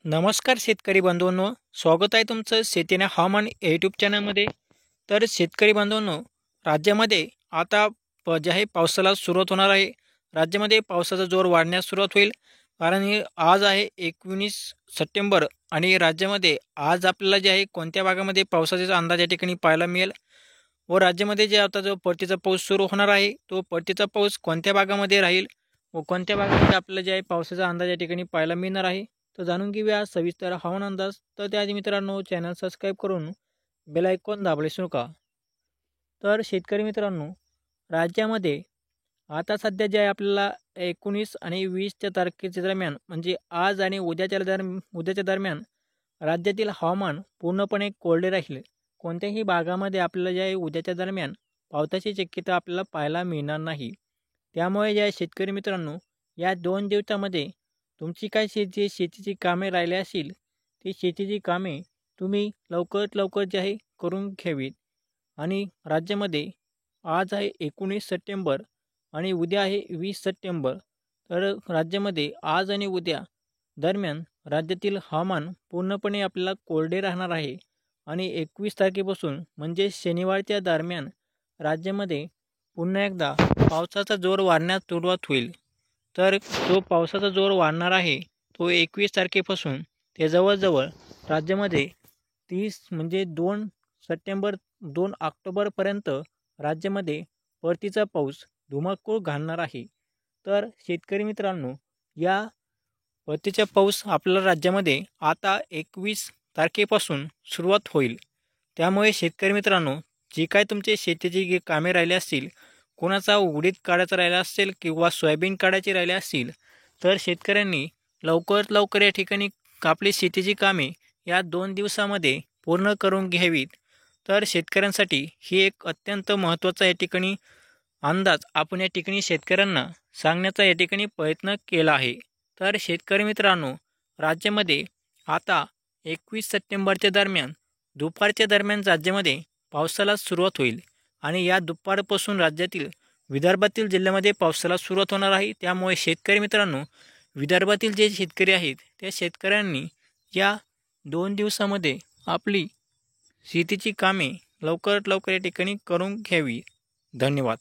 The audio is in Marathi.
नमस्कार शेतकरी बंधूंनो, स्वागत आहे तुमचं शेतीने हवामान यूट्यूब चॅनलमध्ये। तर शेतकरी बंधूंनो, राज्यामध्ये आता जे आहे पावसाला सुरुवात होणार आहे। राज्यामध्ये पावसाचा जोर वाढण्यास सुरुवात होईल, कारण आज आहे 19 सप्टेंबर आणि राज्यामध्ये आज आपल्याला जे आहे कोणत्या भागामध्ये पावसाचा अंदाज या ठिकाणी पाहायला मिळेल व राज्यामध्ये जे आता जो परतीचा पाऊस सुरू होणार आहे तो परतीचा पाऊस कोणत्या भागामध्ये राहील व कोणत्या भागामध्ये आपल्याला जे आहे पावसाचा अंदाज या ठिकाणी पाहायला मिळणार आहे, तर जाणून घेऊया सविस्तर हवामान अंदाज। तर त्याआधी मित्रांनो, चॅनल सबस्क्राईब करून बेल आयकॉन दाबले विसरू नका। तर शेतकरी मित्रांनो, राज्यामध्ये आता सध्या जे आहे आपल्याला 19 आणि 20 तारखेच्या दरम्यान म्हणजे आज आणि उद्याच्या दरम्यान राज्यातील हवामान पूर्णपणे कोरडे राहील। कोणत्याही भागामध्ये आपल्याला जे आहे उद्याच्या दरम्यान पावसाची शक्यता आपल्याला पाहायला मिळणार नाही। त्यामुळे या शेतकरी मित्रांनो, या 2 दिवसामध्ये तुमची काय शेतीची कामे राहिली असतील ती शेतीची कामे तुम्ही लवकरात लवकर जे आहे करून घ्यावीत। आणि राज्यामध्ये आज आहे 19 सप्टेंबर आणि उद्या आहे 20 सप्टेंबर। तर राज्यामध्ये आज आणि उद्या दरम्यान राज्यातील हवामान पूर्णपणे आपल्याला कोरडे राहणार आहे आणि 21 तारखेपासून म्हणजे शनिवारच्या दरम्यान राज्यामध्ये पुन्हा एकदा पावसाचा जोर वाढण्यास सुरुवात होईल। तर जो पावसाचा जोर वाढणार आहे तो 21 तारखेपासून ते जवळजवळ राज्यामध्ये 30 म्हणजे 2 ऑक्टोबरपर्यंत राज्यामध्ये परतीचा पाऊस धुमाकूळ घालणार आहे। तर शेतकरी मित्रांनो, या परतीचा पाऊस आपल्या राज्यामध्ये आता 21 तारखेपासून सुरुवात होईल। त्यामुळे शेतकरी मित्रांनो, जी काय तुमचे शेतीची कामे राहिली असतील, कोणाचा उडीद काढायचा राहिला असेल किंवा सोयाबीन काढायची राहिली असतील, तर शेतकऱ्यांनी लवकरात लवकर या ठिकाणी आपली शेतीची कामे या 2 दिवसामध्ये पूर्ण करून घ्यावीत। तर शेतकऱ्यांसाठी ही एक अत्यंत महत्त्वाचा या ठिकाणी अंदाज आपण या ठिकाणी शेतकऱ्यांना सांगण्याचा या ठिकाणी प्रयत्न केला आहे। तर शेतकरी मित्रांनो, राज्यामध्ये आता 21 सप्टेंबरच्या दरम्यान दुपारच्या दरम्यान राज्यामध्ये पावसाला सुरुवात होईल आणि या दुपारपासून राज्यातील विदर्भातील जिल्ह्यामध्ये पावसाला सुरुवात होणार आहे। त्यामुळे शेतकरी मित्रांनो, विदर्भातील जे शेतकरी आहेत त्या शेतकऱ्यांनी या 2 दिवसामध्ये आपली शेतीची कामे लवकरात लवकर या ठिकाणी करून घ्यावी। धन्यवाद।